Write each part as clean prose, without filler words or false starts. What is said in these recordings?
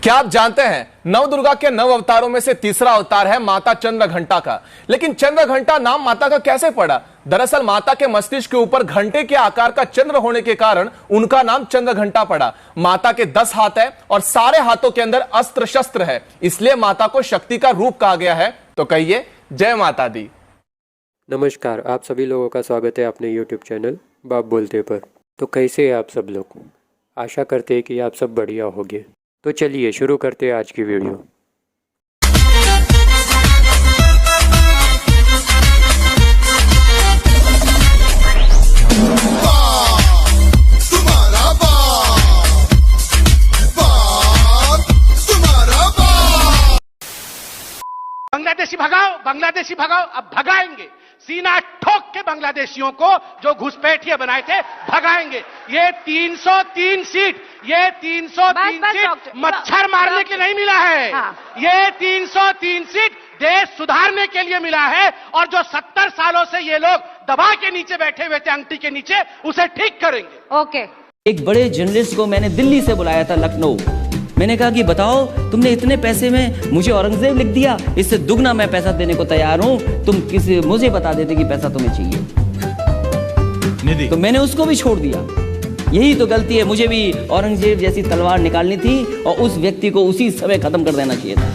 क्या आप जानते हैं नवदुर्गा के 9 अवतारों में से तीसरा अवतार है माता चंद्रघंटा का। लेकिन चंद्रघंटा नाम माता का कैसे पड़ा? दरअसल माता के मस्तिष्क के ऊपर घंटे के आकार का चंद्र होने के कारण उनका नाम चंद्रघंटा पड़ा। माता के 10 हाथ है और सारे हाथों के अंदर अस्त्र शस्त्र है, इसलिए माता को शक्ति का रूप कहा गया है। तो कहिए जय माता दी। नमस्कार, आप सभी लोगों का स्वागत है अपने YouTube चैनल बाप बोलते पर। तो कैसे हैं आप सब लोग? आशा करते हैं कि आप सब बढ़िया होंगे। तो चलिए शुरू करते हैं आज की वीडियो। बांग्लादेशी भगाओ, बांग्लादेशी भगाओ। अब भगाएंगे, सीना ठोक के बांग्लादेशियों को जो घुसपैठिए बनाए थे भगाएंगे। ये 303 सीट, ये 303 सीट मच्छर मारने के नहीं मिला है। ये 303 सीट देश सुधारने के लिए मिला है। और जो 70 सालों से ये लोग दबा के नीचे बैठे हुए थे, अंगठी के नीचे, उसे ठीक करेंगे। ओके। एक बड़े जर्नलिस्ट को मैंने दिल्ली से बुलाया था, लखनऊ। मैंने कहा कि बताओ, तुमने इतने पैसे में मुझे औरंगजेब लिख दिया, इससे दुगना मैं पैसा देने को तैयार हूं, तुम किसी मुझे बता देते कि पैसा तुम्हें चाहिए। तो मैंने उसको भी छोड़ दिया। यही तो गलती है, मुझे भी औरंगजेब जैसी तलवार निकालनी थी और उस व्यक्ति को उसी समय खत्म कर देना चाहिए था।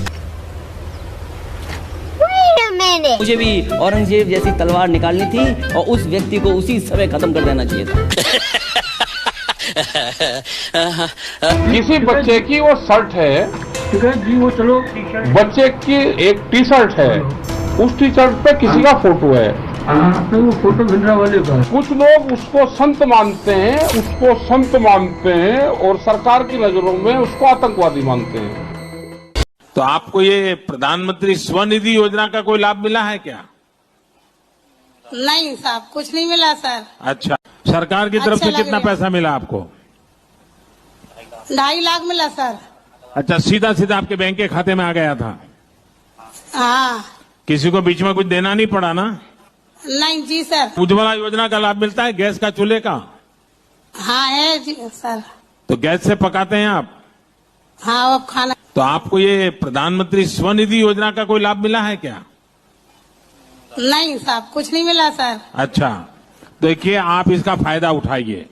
मुझे भी औरंगजेब जैसी तलवार निकालनी थी और उस व्यक्ति को उसी समय खत्म कर देना चाहिए था। किसी बच्चे की वो शर्ट है, ठीक है जी, वो चलो बच्चे की एक टी शर्ट है, उस टी शर्ट पे किसी का फोटो है। तो वो फोटो भिंडरा वाले का। कुछ लोग उसको संत मानते हैं, और सरकार की नजरों में उसको आतंकवादी मानते हैं। तो आपको ये प्रधानमंत्री स्वनिधि योजना का कोई लाभ मिला है क्या? नहीं साहब, कुछ नहीं मिला सर। अच्छा, सरकार की तरफ से कितना पैसा मिला आपको? 2.5 लाख मिला सर। अच्छा, सीधा सीधा आपके बैंक के खाते में आ गया था? हाँ। किसी को बीच में कुछ देना नहीं पड़ा ना? नहीं जी सर। उज्ज्वला योजना का लाभ मिलता है, गैस का चूल्हे का? हाँ है जी सर। तो गैस से पकाते हैं आप? हाँ, अब खाना। तो आपको ये प्रधानमंत्री स्वनिधि योजना का कोई लाभ मिला है क्या? नहीं साहब, कुछ नहीं मिला सर। अच्छा, देखिए आप इसका फायदा उठाइए।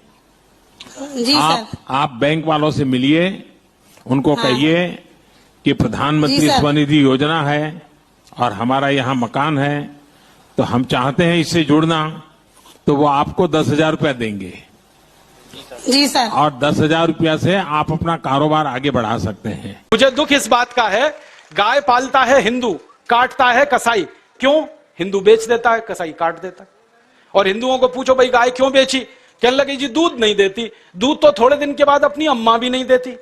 जी सर। आप बैंक वालों से मिलिए, उनको कहिए कि प्रधानमंत्री स्वनिधि योजना है और हमारा यहाँ मकान है, तो हम चाहते हैं इससे जुड़ना, तो वो आपको 10,000 रुपया देंगे। जी सर। और 10,000 रुपया से आप अपना कारोबार आगे बढ़ा सकते हैं। मुझे दुख इस बात का है, गाय पालता है हिंदू, काटता है कसाई। क्यों? हिंदू बेच देता है, कसाई काट देता है। और हिंदुओं को पूछो भाई गाय क्यों बेची, कहने लगे जी दूध नहीं देती। दूध तो थोड़े दिन के बाद अपनी अम्मा भी नहीं देती,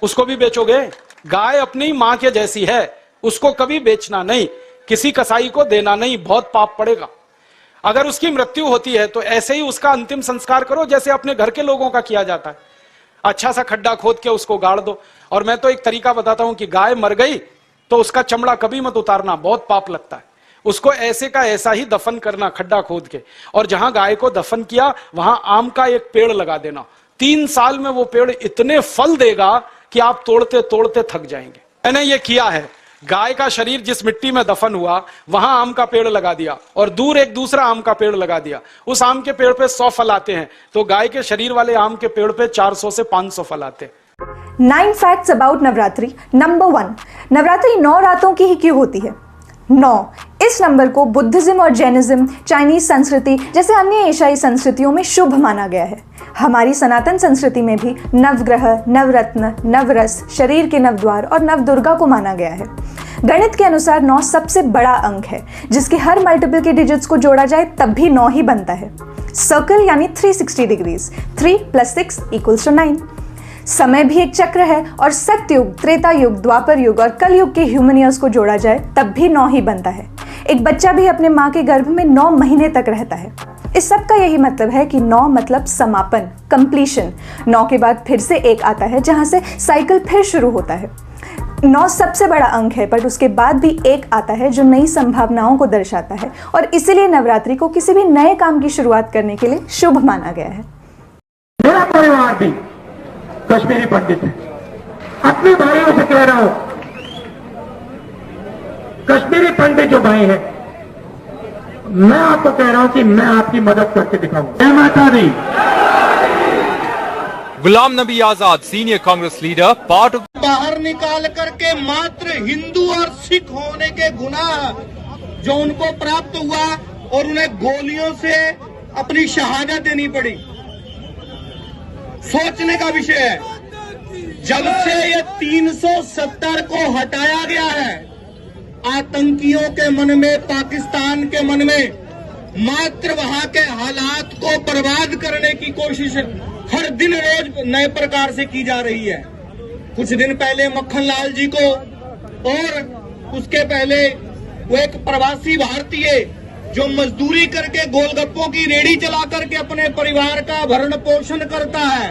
उसको भी बेचोगे? गाय अपनी मां के जैसी है, उसको कभी बेचना नहीं, किसी कसाई को देना नहीं, बहुत पाप पड़ेगा। अगर उसकी मृत्यु होती है तो ऐसे ही उसका अंतिम संस्कार करो जैसे अपने घर के लोगों का किया जाता है। अच्छा सा खड्डा खोद के उसको गाड़ दो। और मैं तो एक तरीका बताता हूं कि गाय मर गई तो उसका चमड़ा कभी मत उतारना, बहुत पाप लगता है। उसको ऐसे का ऐसा ही दफन करना, खड्डा खोद के, और जहां गाय को दफन किया वहां आम का एक पेड़ लगा देना। 3 साल में वो पेड़ इतने फल देगा कि आप तोड़ते तोड़ते थक जाएंगे। मैंने ये किया है, गाय का शरीर जिस मिट्टी में दफन हुआ वहां आम का पेड़ लगा दिया और दूर एक दूसरा आम का पेड़ लगा दिया। उस आम के पेड़ पे 100 फल आते हैं, तो गाय के शरीर वाले आम के पेड़ पे 400 से 500 फल आते हैं। 9 facts about Navratri. Number 1, Navratri 9 रातों की ही क्यों होती है? 9, इस नंबर को बुद्धिज्म और जैनिज्म, चाइनीज संस्कृति जैसे अन्य एशियाई संस्कृतियों में शुभ माना गया है। हमारी सनातन संस्कृति में भी नवग्रह, नवरत्न, नवरस, शरीर के नवद्वार और नवदुर्गा को माना गया है। गणित के अनुसार 9 सबसे बड़ा अंक है, जिसके हर मल्टीपल के डिजिट्स को जोड़ा जाए तब भी 9 ही बनता है। सर्कल यानी 360 डिग्रीज, 3 + 6 = 9। समय भी एक चक्र है और सत्ययुग, त्रेता युग, द्वापर युग और कल युग के ह्यूमन ईयर्स को जोड़ा जाए तब भी 9 ही बनता है। एक बच्चा भी अपने माँ के गर्भ में 9 महीने तक रहता है। इस सब का यही मतलब है कि 9 मतलब समापन, कंप्लीशन। 9 के बाद फिर से 1 आता है, जहां से साइकिल फिर शुरू होता है। 9 सबसे बड़ा अंक है, पर उसके बाद भी 1 आता है जो नई संभावनाओं को दर्शाता है, और इसीलिए नवरात्रि को किसी भी नए काम की शुरुआत करने के लिए शुभ माना गया है। मेरा परिवार भी कश्मीरी पंडित है, अपने भाइयों से कह रहा हूं, कश्मीरी पंडित जो भाई हैं, मैं आपको कह रहा हूं कि मैं आपकी मदद करके दिखाऊंगा। जय माता दी। Ghulam Nabi Azad, senior Congress leader, part of बाहर निकाल करके मात्र हिंदू और सिख होने के गुनाह जो उनको प्राप्त हुआ और उन्हें गोलियों से अपनी शहादत देनी पड़ी, सोचने का विषय है। जब से ये 370 को हटाया गया है, आतंकियों के मन में, पाकिस्तान के मन में मात्र वहां के हालात को बर्बाद करने की कोशिश हर दिन रोज नए प्रकार से की जा रही है। कुछ दिन पहले मक्खन लाल जी को और उसके पहले वो एक प्रवासी भारतीय जो मजदूरी करके गोलगप्पों की रेडी चला करके अपने परिवार का भरण पोषण करता है,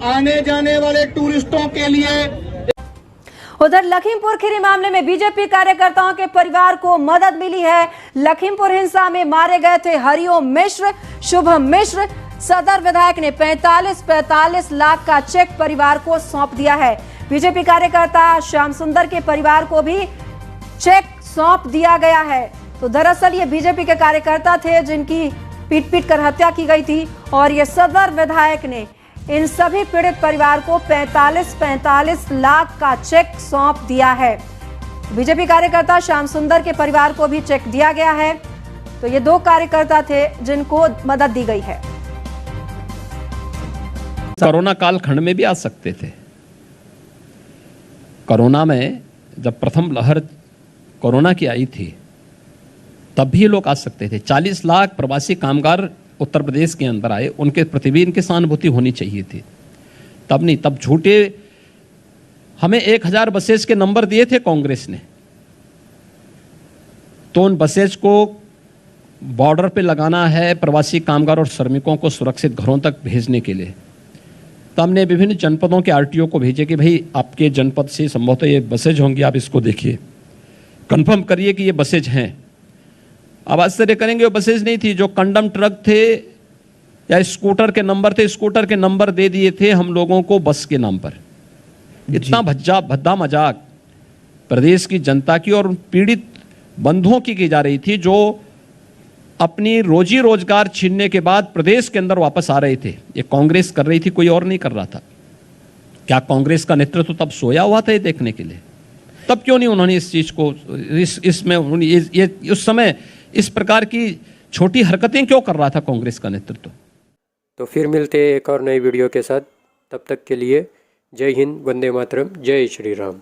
आने जाने वाले टूरिस्टों के लिए। उधर लखीमपुर खीरी मामले में बीजेपी कार्यकर्ताओं के परिवार को मदद मिली है। लखीमपुर हिंसा में मारे गए थे हरिओम मिश्र, शुभम मिश्र। सदर विधायक ने 45 लाख का चेक परिवार को सौंप दिया है। बीजेपी कार्यकर्ता श्याम सुंदर के परिवार को भी चेक सौंप दिया गया है। तो दरअसल ये बीजेपी के कार्यकर्ता थे जिनकी पीट कर हत्या की गई थी और ये सदर विधायक ने इन सभी पीड़ित परिवार को 45 लाख का चेक सौंप दिया है। बीजेपी कार्यकर्ता श्याम सुंदर के परिवार को भी चेक दिया गया है। तो ये 2 कार्यकर्ता थे जिनको मदद दी गई है। कोरोना कालखंड में भी आ सकते थे। कोरोना में जब प्रथम लहर कोरोना की आई थी तब भी लोग आ सकते थे। 40 लाख प्रवासी कामगार उत्तर प्रदेश के अंदर आए, उनके प्रति भी इनकी सहानुभूति होनी चाहिए थी। तब नहीं, तब झूठे हमें 1000 बसेज के नंबर दिए थे कांग्रेस ने, तो उन बसेज को बॉर्डर पे लगाना है प्रवासी कामगार और श्रमिकों को सुरक्षित घरों तक भेजने के लिए। तो हमने विभिन्न जनपदों के आरटीओ को भेजे कि भाई आपके जनपद से संभवतः ये बसेज होंगी, आप इसको देखिए, कंफर्म करिए कि ये बसेज हैं। अब आश्चर्य करेंगे वो बसेज नहीं थी, जो कंडम ट्रक थे या स्कूटर के नंबर थे, स्कूटर के नंबर दे दिए थे हम लोगों को बस के नाम पर। इतना भद्दा मजाक प्रदेश की जनता की और पीड़ित बंधुओं की जा रही थी, जो अपनी रोजी रोजगार छीनने के बाद प्रदेश के अंदर वापस आ रहे थे। ये कांग्रेस कर रही थी, कोई और नहीं कर रहा था। क्या कांग्रेस का नेतृत्व तब सोया हुआ था ये देखने के लिए? तब क्यों नहीं उन्होंने इस चीज को इसमें उस समय इस प्रकार की छोटी हरकतें क्यों कर रहा था कांग्रेस का नेतृत्व? तो फिर मिलते हैं एक और नई वीडियो के साथ। तब तक के लिए जय हिंद, वंदे मातरम, जय श्री राम।